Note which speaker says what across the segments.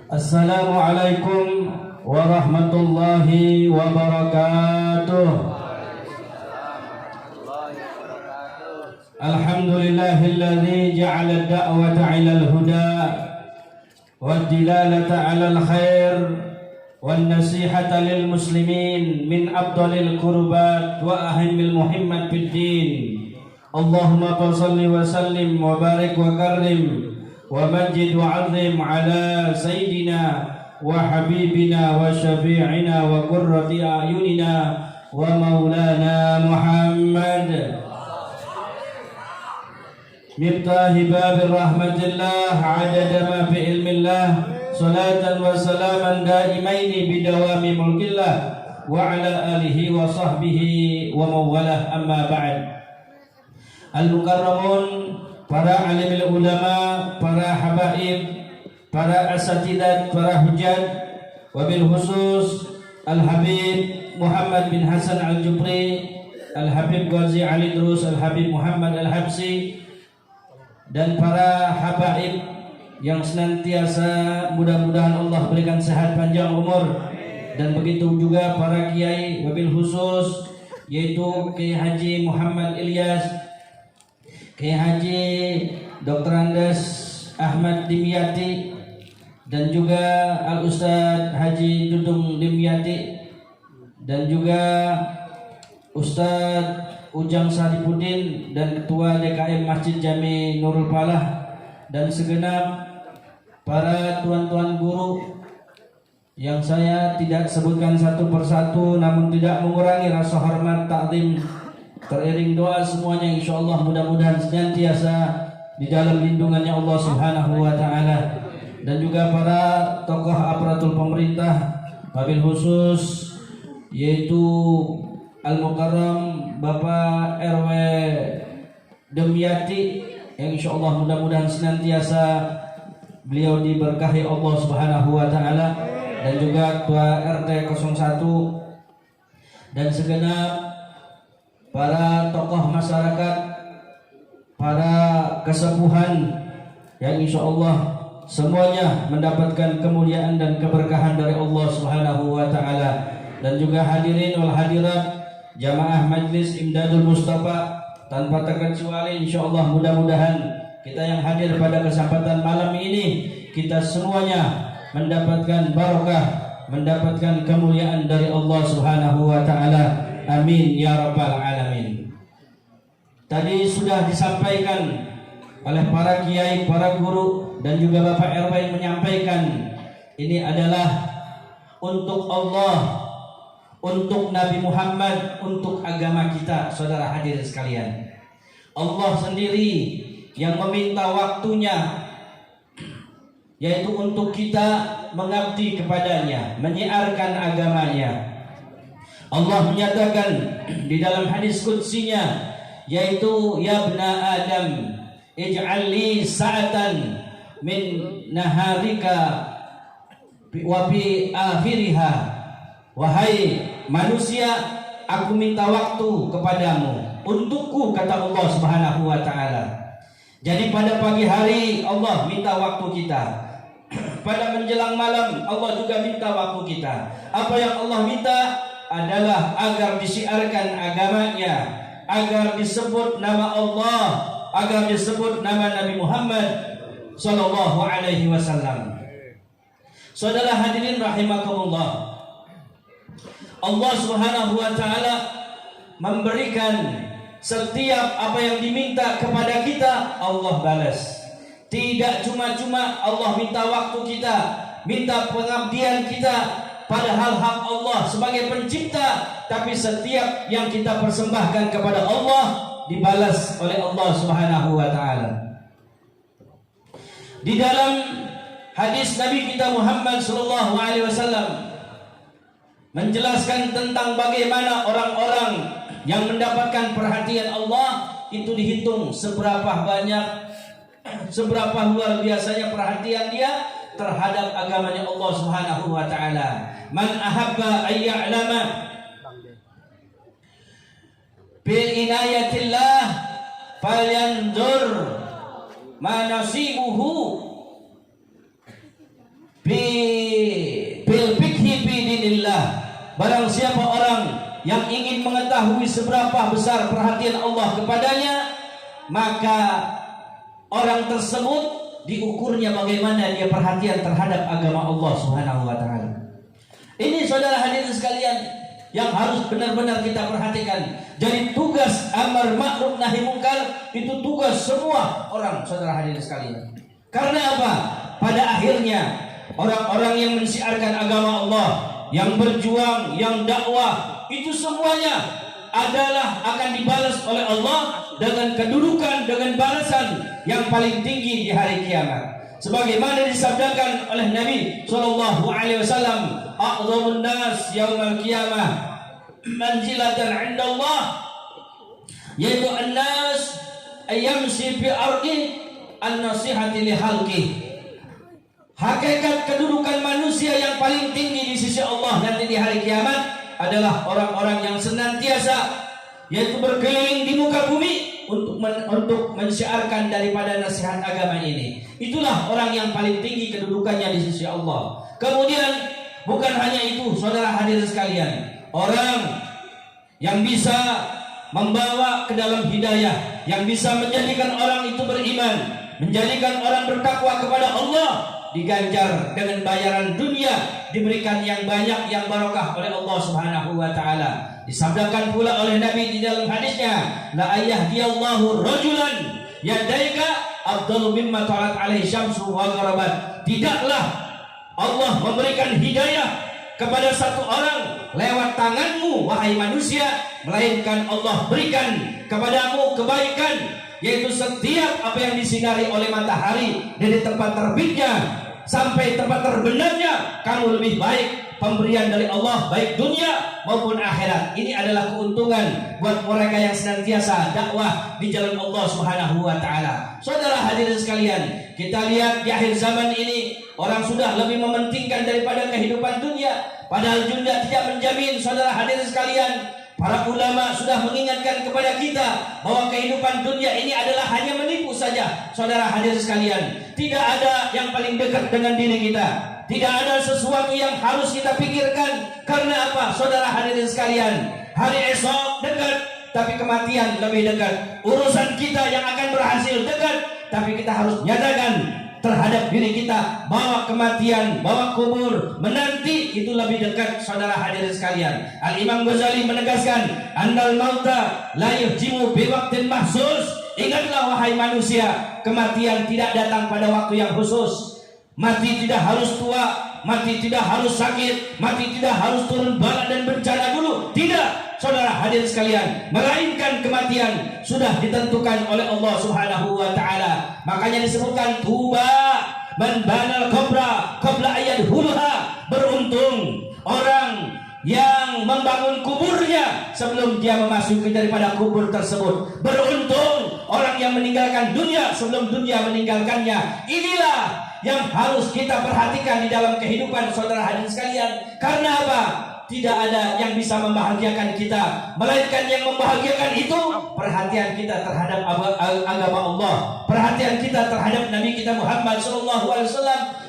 Speaker 1: Assalamualaikum warahmatullahi wabarakatuh. Alhamdulillahilladzi ja'ala ad-da'wata 'alal huda wad-dilalata 'alal khair wan-nasihata lil muslimin min afdalil qurbat wa ahammil muhimmat fid din. Allahumma shalli wa sallim wa barik wa karrim wa majid wa 'azzim 'ala sayyidina wa habibina wa syafi'ina wa qurrati a'yunina wa maulana Muhammad miftahi babir rahmatillah adada ma fi ilmillah salatan wa salaman daimaini bidawami mulkillah wa ala alihi wa sahbihi wa mawalah amma ba'd. Al-mukarramun, para alimil ulama, para habaib, para asatidat, para hujjat, wabil khusus Al-Habib Muhammad bin Hasan Al-Jubri, Al-Habib Ghazi Ali Drus, Al-Habib Muhammad Al-Habsi, dan para habaib yang senantiasa mudah-mudahan Allah berikan sehat panjang umur, dan begitu juga para kiai wabil khusus yaitu Kiai Haji Muhammad Ilyas, Kiai Haji Dr. Andes Ahmad Dimyati, dan juga Al-Ustadz Haji Dudung Dimyati, dan juga Ustadz Ujang Saripudin dan Ketua DKM Masjid Jami Nurul Falah, dan segenap para tuan-tuan guru yang saya tidak sebutkan satu persatu, namun tidak mengurangi rasa hormat takzim teriring doa semuanya, insyaallah mudah-mudahan senantiasa di dalam lindungannya Allah Subhanahu wa taala, dan juga para tokoh aparatur pemerintah wabil khusus yaitu Al-Mukarram Bapak RW Demyati yang insyaallah mudah-mudahan senantiasa beliau diberkahi Allah Subhanahu wa taala, dan juga Ketua RT 01 dan segenap para tokoh masyarakat, para kesepuhan yang insyaallah semuanya mendapatkan kemuliaan dan keberkahan dari Allah Subhanahu wa taala, dan juga hadirin wal hadirat jamaah Majlis Imdadul Mustafa tanpa terkecuali, insyaallah mudah-mudahan kita yang hadir pada kesempatan malam ini kita semuanya mendapatkan barakah, mendapatkan kemuliaan dari Allah Subhanahu wa taala. Amin ya rabbal alamin. Tadi sudah disampaikan oleh para kiai, para guru, dan juga Bapak RW yang menyampaikan ini adalah untuk Allah, untuk Nabi Muhammad, untuk agama kita. Saudara hadirin sekalian, Allah sendiri yang meminta waktunya, yaitu untuk kita mengabdi kepadanya, menyiarkan agamanya. Allah menyatakan di dalam hadis qudsinya, yaitu ya bna Adam ij'al li sa'atan min naharika wa fi akhiriha, wahai manusia, aku minta waktu kepadamu, untukku, kata Allah Subhanahu wa taala. Jadi pada pagi hari Allah minta waktu kita, pada menjelang malam Allah juga minta waktu kita. Apa yang Allah minta adalah agar disiarkan agamanya, agar disebut nama Allah, agar disebut nama Nabi Muhammad sallallahu alaihi wasallam. Saudara hadirin rahimakumullah, Allah Subhanahu wa taala memberikan setiap apa yang diminta kepada kita, Allah balas. Tidak cuma-cuma Allah minta waktu kita, minta pengabdian kita, padahal hak Allah sebagai pencipta, tapi setiap yang kita persembahkan kepada Allah dibalas oleh Allah Subhanahu wa taala. Di dalam hadis Nabi kita Muhammad sallallahu alaihi wasallam menjelaskan tentang bagaimana orang-orang yang mendapatkan perhatian Allah itu dihitung seberapa banyak, seberapa luar biasanya perhatian dia terhadap agamanya Allah Subhanahu wa taala. Man ahabba ayya'lama bi inayatillah falyanzur ma nasibuhu bi barang siapa orang yang ingin mengetahui seberapa besar perhatian Allah kepadanya, maka orang tersebut diukurnya bagaimana dia perhatian terhadap agama Allah Subhanahu wa taala. Ini saudara hadirin sekalian yang harus benar-benar kita perhatikan. Jadi tugas amar ma'ruf nahi mungkar itu tugas semua orang, saudara hadirin sekalian. Karena apa? Pada akhirnya orang-orang yang mensiarkan agama Allah, yang berjuang, yang dakwah, itu semuanya adalah akan dibalas oleh Allah dengan kedudukan, dengan balasan yang paling tinggi di hari kiamat. Sebagaimana disabdakan oleh Nabi sallallahu alaihi wasallam, a'dhamun nas yaumal qiyamah manzilatan 'inda Allah, yaitu an-nas ayyamshi fi ardi an-nasihati li halqi. Hakikat kedudukan manusia yang paling tinggi di sisi Allah nanti di hari kiamat adalah orang-orang yang senantiasa yaitu berkeliling di muka bumi untuk mensiarkan daripada nasihat agama ini. Itulah orang yang paling tinggi kedudukannya di sisi Allah. Kemudian bukan hanya itu, saudara hadirin sekalian, orang yang bisa membawa ke dalam hidayah, yang bisa menjadikan orang itu beriman, menjadikan orang bertakwa kepada Allah, diganjar dengan bayaran dunia, diberikan yang banyak, yang barokah oleh Allah Subhanahu wa taala. Disabdakan pula oleh Nabi di dalam hadisnya, la yahdiyallahu rajulan yadaika afdalu mimma talat alaihi syamsu wa gharabat. Tidaklah Allah memberikan hidayah kepada satu orang lewat tanganmu wahai manusia, melainkan Allah berikan kepadamu kebaikan, yaitu setiap apa yang disinari oleh matahari dari tempat terbitnya sampai tempat terbenamnya, kamu lebih baik pemberian dari Allah, baik dunia maupun akhirat. Ini adalah keuntungan buat mereka yang senantiasa dakwah di jalan Allah Subhanahu wa taala. Saudara hadirin sekalian, kita lihat di akhir zaman ini orang sudah lebih mementingkan daripada kehidupan dunia, padahal dunia tidak menjamin. Saudara hadirin sekalian, para ulama sudah mengingatkan kepada kita bahwa kehidupan dunia ini adalah hanya menipu saja. Saudara hadirin sekalian, tidak ada yang paling dekat dengan diri kita. Tidak ada sesuatu yang harus kita pikirkan. Karena apa? Saudara hadirin sekalian, hari esok dekat, tapi kematian lebih dekat. Urusan kita yang akan berhasil dekat, tapi kita harus nyatakan terhadap diri kita bahwa kematian, bahwa kubur menanti itu lebih dekat. Saudara hadirin sekalian, Al-Imam Ghazali menegaskan, annal mauta la yuhjimu bi waqtin mahsus. Ingatlah wahai manusia, kematian tidak datang pada waktu yang khusus. Mati tidak harus tua, mati tidak harus sakit, mati tidak harus turun bala dan bencana dulu. Tidak, saudara hadirin sekalian, melainkan kematian sudah ditentukan oleh Allah Subhanahu wa taala. Makanya disebutkan tuba man banal qabra qabla ayadhulha. Beruntung orang yang membangun kuburnya sebelum dia memasuki daripada kubur tersebut. Beruntung orang yang meninggalkan dunia sebelum dunia meninggalkannya. Inilah yang harus kita perhatikan di dalam kehidupan saudara hadirin sekalian. Karena apa? Tidak ada yang bisa membahagiakan kita, melainkan yang membahagiakan itu perhatian kita terhadap agama Allah, perhatian kita terhadap Nabi kita Muhammad SAW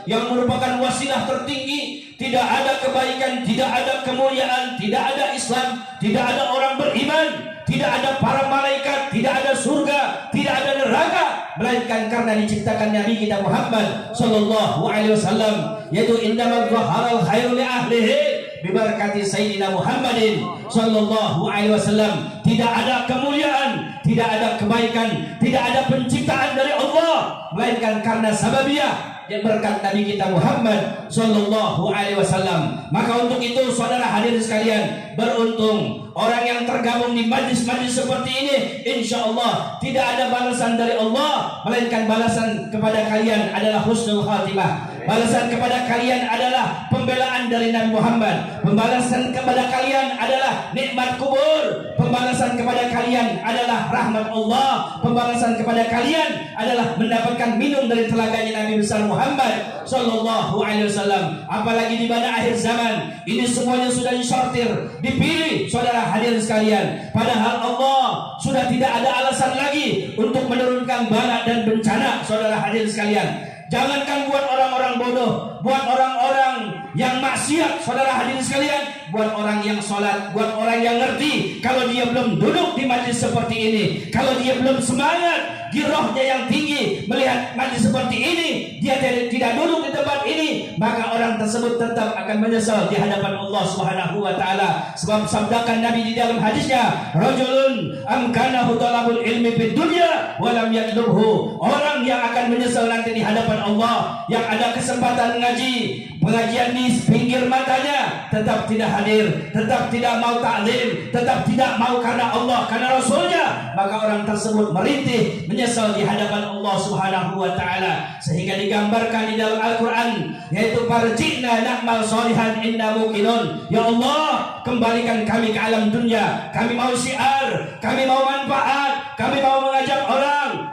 Speaker 1: yang merupakan wasilah tertinggi. Tidak ada kebaikan, tidak ada kemuliaan, tidak ada Islam, tidak ada orang beriman, tidak ada para malaikat, tidak ada surga, tidak ada neraka, melainkan karena diciptakan Nabi kita Muhammad sallallahu alaihi wasallam, yaitu innamal dhaharal khairu li ahlihi bibarakati sayyidina Muhammadin sallallahu alaihi wasallam. Tidak ada kemuliaan, tidak ada kebaikan, tidak ada penciptaan dari Allah, melainkan karena sababiyah yang berkat Nabi kita Muhammad sallallahu alaihi wasallam. Maka untuk itu saudara hadirin sekalian, beruntung orang yang tergabung di majlis-majlis seperti ini. Insya Allah tidak ada balasan dari Allah, melainkan balasan kepada kalian adalah husnul khatimah. Balasan kepada kalian adalah pembelaan dari Nabi Muhammad. Pembalasan kepada kalian adalah nikmat kubur. Pembalasan kepada kalian adalah rahmat Allah. Pembalasan kepada kalian adalah mendapatkan minum dari telaganya Nabi besar Muhammad sallallahu alaihi wasallam. Apalagi di mana akhir zaman ini semuanya sudah disortir, dipilih saudara hadirin sekalian. Padahal Allah sudah tidak ada alasan lagi untuk menurunkan bala dan bencana saudara hadirin sekalian. Jangankan buat orang-orang bodoh, buat orang-orang yang maksiat saudara hadirin sekalian, buat orang yang sholat, buat orang yang ngerti. Kalau dia belum duduk di majlis seperti ini, kalau dia belum semangat, girohnya yang tinggi melihat majlis seperti ini, dia tidak duduk di tempat ini, maka orang tersebut tetap akan menyesal di hadapan Allah Subhanahu wa taala. Sebab sabdakan Nabi di dalam hadisnya, rajulun amkanahu talabul ilmi fid dunya wa lam yatlubhu. Orang yang akan menyesal nanti di hadapan Allah, yang ada kesempatan ngaji, pengajian di pinggir matanya, tetap tidak hadir, tetap tidak mau taklim, tetap tidak mau karena Allah, karena Rasulnya, maka orang tersebut merintih, menyesal di hadapan Allah Subhanahu wa taala. Sehingga digambarkan di dalam Al-Qur'an, yaitu farji'na na'mal sholihan inna muqinun. Ya Allah, kembalikan kami ke alam dunia. Kami mau syiar, kami mau manfaat, kami mau mengajak orang.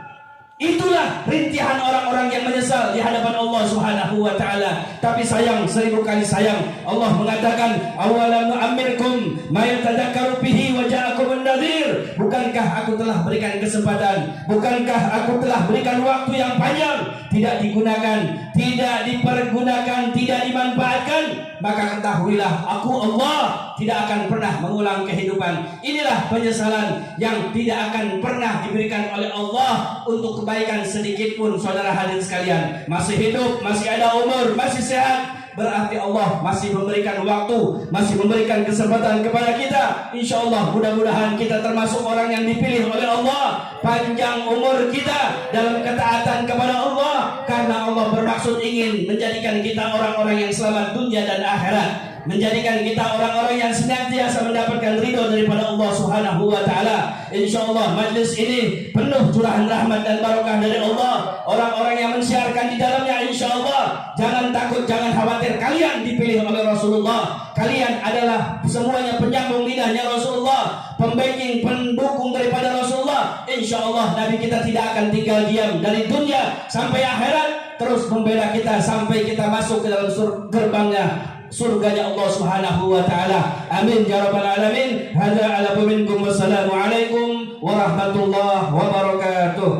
Speaker 1: Itulah rintihan orang-orang yang menyesal di hadapan Allah Subhanahu wa taala. Tapi sayang, 1000 kali sayang, Allah mengatakan, awalam nu'ammirkum ma yatadzakkaru bihi wa ja'akumun nadhir. Bukankah aku telah berikan kesempatan, bukankah aku telah berikan waktu yang panjang, tidak digunakan, tidak dipergunakan, tidak dimanfaatkan, maka ketahuilah aku Allah tidak akan pernah mengulang kehidupan. Inilah penyesalan yang tidak akan pernah diberikan oleh Allah untuk kebaikan sedikit pun. Saudara hadirin sekalian, masih hidup, masih ada umur, masih sehat, berarti Allah masih memberikan waktu, masih memberikan kesempatan kepada kita. Insya Allah mudah-mudahan kita termasuk orang yang dipilih oleh Allah. Panjang umur kita dalam ketaatan kepada Allah, karena Allah bermaksud ingin menjadikan kita orang-orang yang selamat dunia dan akhirat, menjadikan kita orang-orang yang senantiasa mendapatkan ridho daripada Allah Subhanahu wa taala. Insyaallah majlis ini penuh curahan rahmat dan barokah dari Allah. Orang-orang yang mensiarkan di dalamnya, insyaallah jangan takut, jangan khawatir, kalian dipilih oleh Rasulullah. Kalian adalah semuanya penyambung lidahnya Rasulullah, pembacking, pendukung daripada Rasulullah. Insyaallah Nabi kita tidak akan tinggal diam dari dunia sampai akhirat, terus membela kita sampai kita masuk ke dalam gerbangnya, surganya Allah Subhanahu wa taala. Amin ya rabbal alamin. Hadza ala minkum wassalamu alaikum warahmatullahi wabarakatuh.